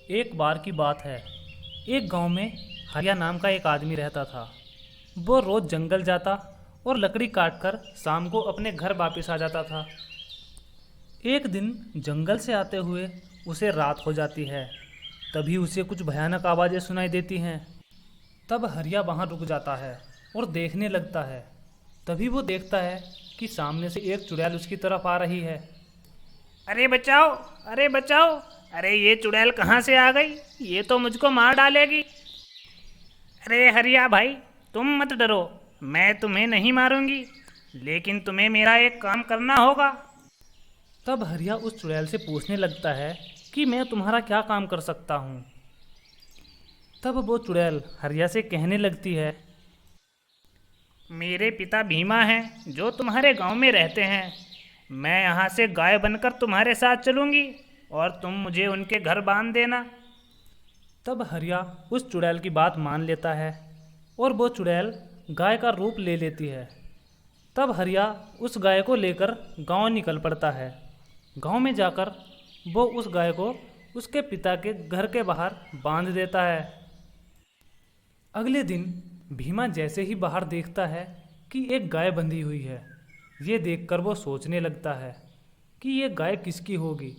एक बार की बात है। एक गांव में हरिया नाम का एक आदमी रहता था। वो रोज जंगल जाता और लकड़ी काटकर शाम को अपने घर वापस आ जाता था। एक दिन जंगल से आते हुए उसे रात हो जाती है। तभी उसे कुछ भयानक आवाज़ें सुनाई देती हैं। तब हरिया वहाँ रुक जाता है और देखने लगता है। तभी वो देखता है कि सामने से एक चुड़ैल उसकी तरफ आ रही है। अरे बचाओ! अरे बचाओ! अरे ये चुड़ैल कहाँ से आ गई? ये तो मुझको मार डालेगी। अरे हरिया भाई, तुम मत डरो, मैं तुम्हें नहीं मारूंगी, लेकिन तुम्हें मेरा एक काम करना होगा। तब हरिया उस चुड़ैल से पूछने लगता है कि मैं तुम्हारा क्या काम कर सकता हूँ। तब वो चुड़ैल हरिया से कहने लगती है, मेरे पिता भीमा हैं जो तुम्हारे गांव में रहते हैं। मैं यहाँ से गाय बनकर तुम्हारे साथ चलूँगी और तुम मुझे उनके घर बांध देना। तब हरिया उस चुड़ैल की बात मान लेता है और वो चुड़ैल गाय का रूप ले लेती है। तब हरिया उस गाय को लेकर गांव निकल पड़ता है। गांव में जाकर वो उस गाय को उसके पिता के घर के बाहर बांध देता है। अगले दिन भीमा जैसे ही बाहर देखता है कि एक गाय बंधी हुई है। ये देखकर वो सोचने लगता है कि ये गाय किसकी होगी।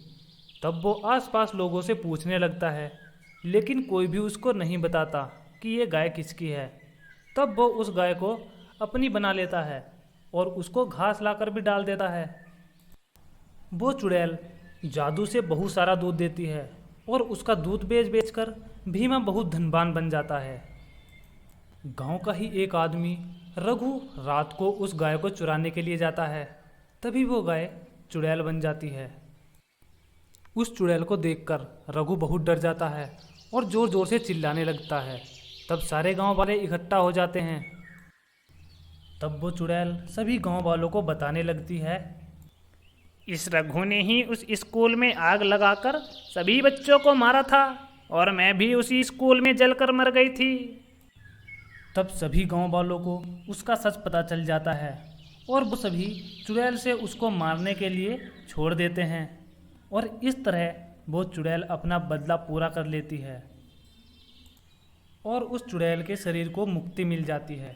तब वो आसपास लोगों से पूछने लगता है, लेकिन कोई भी उसको नहीं बताता कि ये गाय किसकी है। तब वो उस गाय को अपनी बना लेता है और उसको घास लाकर भी डाल देता है। वो चुड़ैल जादू से बहुत सारा दूध देती है और उसका दूध बेच बेच कर भीमा बहुत धनवान बन जाता है। गांव का ही एक आदमी रघु रात को उस गाय को चुराने के लिए जाता है। तभी वो गाय चुड़ैल बन जाती है। उस चुड़ैल को देखकर रघु बहुत डर जाता है और ज़ोर ज़ोर से चिल्लाने लगता है। तब सारे गांव वाले इकट्ठा हो जाते हैं। तब वो चुड़ैल सभी गांव वालों को बताने लगती है, इस रघु ने ही उस स्कूल में आग लगाकर सभी बच्चों को मारा था और मैं भी उसी स्कूल में जलकर मर गई थी। तब सभी गांव वालों को उसका सच पता चल जाता है और वो सभी चुड़ैल से उसको मारने के लिए छोड़ देते हैं और इस तरह वो चुड़ैल अपना बदला पूरा कर लेती है और उस चुड़ैल के शरीर को मुक्ति मिल जाती है।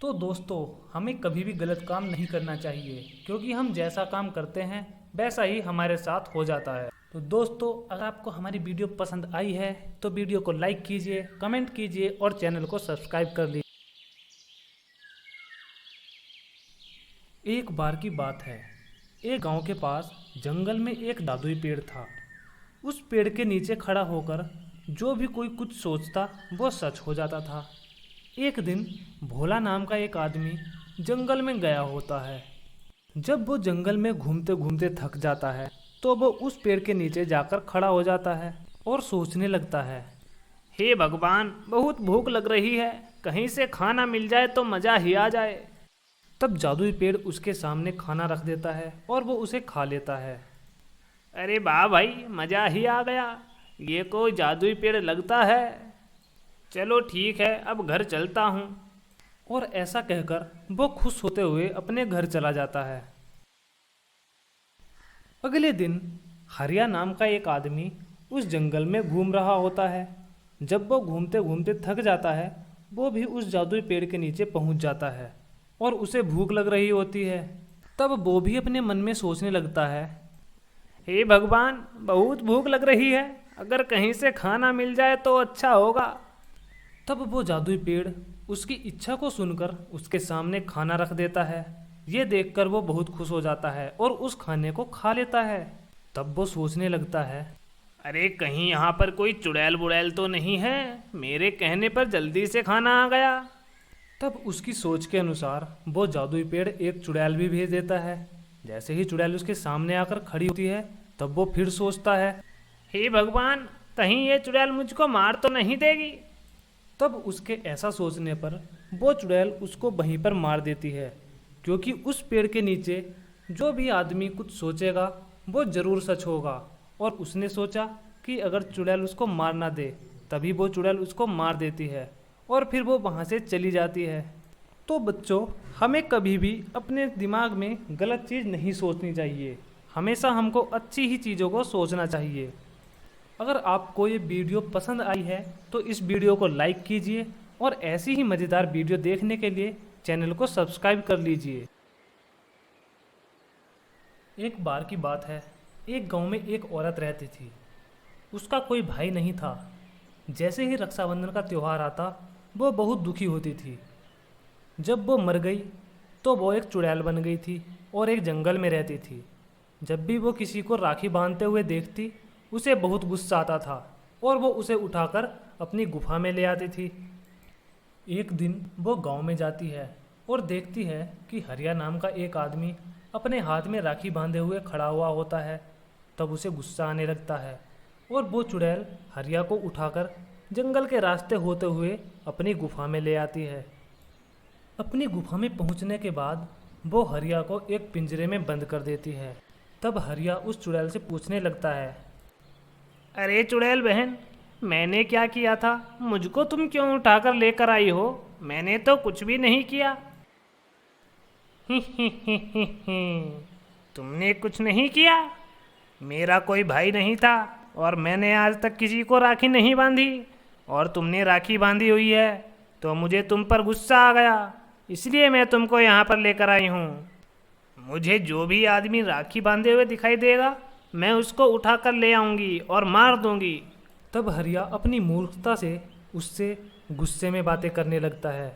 तो दोस्तों, हमें कभी भी गलत काम नहीं करना चाहिए, क्योंकि हम जैसा काम करते हैं वैसा ही हमारे साथ हो जाता है। तो दोस्तों, अगर आपको हमारी वीडियो पसंद आई है तो वीडियो को लाइक कीजिए, कमेंट कीजिए और चैनल को सब्सक्राइब कर लीजिए। एक बार की बात है, एक गांव के पास जंगल में एक जादुई पेड़ था। उस पेड़ के नीचे खड़ा होकर जो भी कोई कुछ सोचता वो सच हो जाता था। एक दिन भोला नाम का एक आदमी जंगल में गया होता है। जब वो जंगल में घूमते घूमते थक जाता है तो वो उस पेड़ के नीचे जाकर खड़ा हो जाता है और सोचने लगता है, हे भगवान, बहुत भूख लग रही है, कहीं से खाना मिल जाए तो मज़ा ही आ जाए। तब जादुई पेड़ उसके सामने खाना रख देता है और वो उसे खा लेता है। अरे वाह भाई, मज़ा ही आ गया, ये कोई जादुई पेड़ लगता है। चलो ठीक है, अब घर चलता हूँ। और ऐसा कहकर वो खुश होते हुए अपने घर चला जाता है। अगले दिन हरिया नाम का एक आदमी उस जंगल में घूम रहा होता है। जब वो घूमते घूमते थक जाता है, वो भी उस जादुई पेड़ के नीचे पहुंच जाता है और उसे भूख लग रही होती है। तब वो भी अपने मन में सोचने लगता है, हे भगवान, बहुत भूख लग रही है, अगर कहीं से खाना मिल जाए तो अच्छा होगा। तब वो जादुई पेड़ उसकी इच्छा को सुनकर उसके सामने खाना रख देता है। ये देखकर वो बहुत खुश हो जाता है और उस खाने को खा लेता है। तब वो सोचने लगता है, अरे कहीं यहाँ पर कोई चुड़ैल बुड़ैल तो नहीं है, मेरे कहने पर जल्दी से खाना आ गया। तब उसकी सोच के अनुसार वो जादुई पेड़ एक चुड़ैल भी भेज देता है। जैसे ही चुड़ैल उसके सामने आकर खड़ी होती है, तब वो फिर सोचता है, हे भगवान, कहीं ये चुड़ैल मुझको मार तो नहीं देगी। तब उसके ऐसा सोचने पर वो चुड़ैल उसको वहीं पर मार देती है, क्योंकि उस पेड़ के नीचे जो भी आदमी कुछ सोचेगा वो ज़रूर सच होगा। और उसने सोचा कि अगर चुड़ैल उसको मार ना दे, तभी वो चुड़ैल उसको मार देती है और फिर वो वहाँ से चली जाती है। तो बच्चों, हमें कभी भी अपने दिमाग में गलत चीज़ नहीं सोचनी चाहिए, हमेशा हमको अच्छी ही चीज़ों को सोचना चाहिए। अगर आपको ये वीडियो पसंद आई है तो इस वीडियो को लाइक कीजिए और ऐसी ही मज़ेदार वीडियो देखने के लिए चैनल को सब्सक्राइब कर लीजिए। एक बार की बात है, एक गांव में एक औरत रहती थी। उसका कोई भाई नहीं था। जैसे ही रक्षाबंधन का त्यौहार आता वो बहुत दुखी होती थी। जब वो मर गई तो वो एक चुड़ैल बन गई थी और एक जंगल में रहती थी। जब भी वो किसी को राखी बांधते हुए देखती उसे बहुत गुस्सा आता था और वो उसे उठाकर अपनी गुफा में ले आती थी। एक दिन वो गांव में जाती है और देखती है कि हरिया नाम का एक आदमी अपने हाथ में राखी बांधे हुए खड़ा हुआ होता है। तब उसे गुस्सा आने लगता है और वो चुड़ैल हरिया को उठाकर जंगल के रास्ते होते हुए अपनी गुफा में ले आती है। अपनी गुफा में पहुंचने के बाद वो हरिया को एक पिंजरे में बंद कर देती है। तब हरिया उस चुड़ैल से पूछने लगता है, अरे चुड़ैल बहन, मैंने क्या किया था? मुझको तुम क्यों उठाकर लेकर आई हो? मैंने तो कुछ भी नहीं किया। तुमने कुछ नहीं किया? मेरा कोई भाई नहीं था और मैंने आज तक किसी को राखी नहीं बांधी, और तुमने राखी बांधी हुई है तो मुझे तुम पर गुस्सा आ गया, इसलिए मैं तुमको यहाँ पर लेकर आई हूँ। मुझे जो भी आदमी राखी बांधे हुए दिखाई देगा मैं उसको उठाकर ले आऊँगी और मार दूँगी। तब हरिया अपनी मूर्खता से उससे गुस्से में बातें करने लगता है।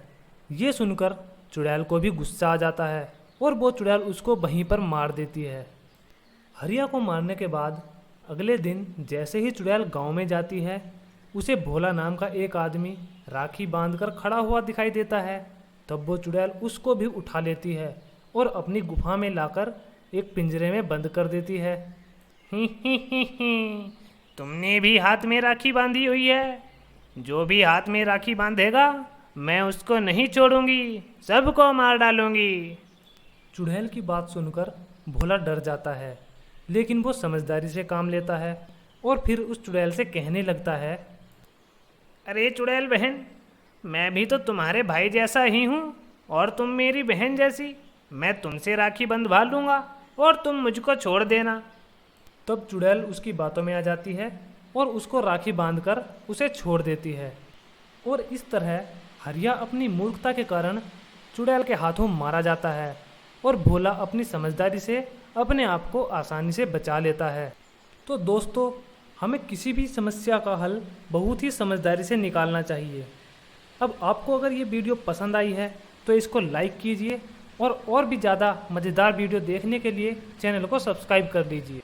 ये सुनकर चुड़ैल को भी गुस्सा आ जाता है और वो चुड़ैल उसको वहीं पर मार देती है। हरिया को मारने के बाद अगले दिन जैसे ही चुड़ैल गांव में जाती है उसे भोला नाम का एक आदमी राखी बांधकर खड़ा हुआ दिखाई देता है। तब वो चुड़ैल उसको भी उठा लेती है और अपनी गुफा में लाकर एक पिंजरे में बंद कर देती है। तुमने भी हाथ में राखी बांधी हुई है? जो भी हाथ में राखी बांधेगा मैं उसको नहीं छोड़ूंगी, सबको मार डालूंगी। चुड़ैल की बात सुनकर भोला डर जाता है, लेकिन वो समझदारी से काम लेता है और फिर उस चुड़ैल से कहने लगता है, अरे चुड़ैल बहन, मैं भी तो तुम्हारे भाई जैसा ही हूँ और तुम मेरी बहन जैसी। मैं तुमसे राखी बंधवा लूँगा और तुम मुझको छोड़ देना। तब चुड़ैल उसकी बातों में आ जाती है और उसको राखी बांधकर उसे छोड़ देती है। और इस तरह हरिया अपनी मूर्खता के कारण चुड़ैल के हाथों मारा जाता है और भोला अपनी समझदारी से अपने आप को आसानी से बचा लेता है। तो दोस्तों, हमें किसी भी समस्या का हल बहुत ही समझदारी से निकालना चाहिए। अब आपको अगर ये वीडियो पसंद आई है तो इसको लाइक कीजिए और भी ज़्यादा मज़ेदार वीडियो देखने के लिए चैनल को सब्सक्राइब कर लीजिए।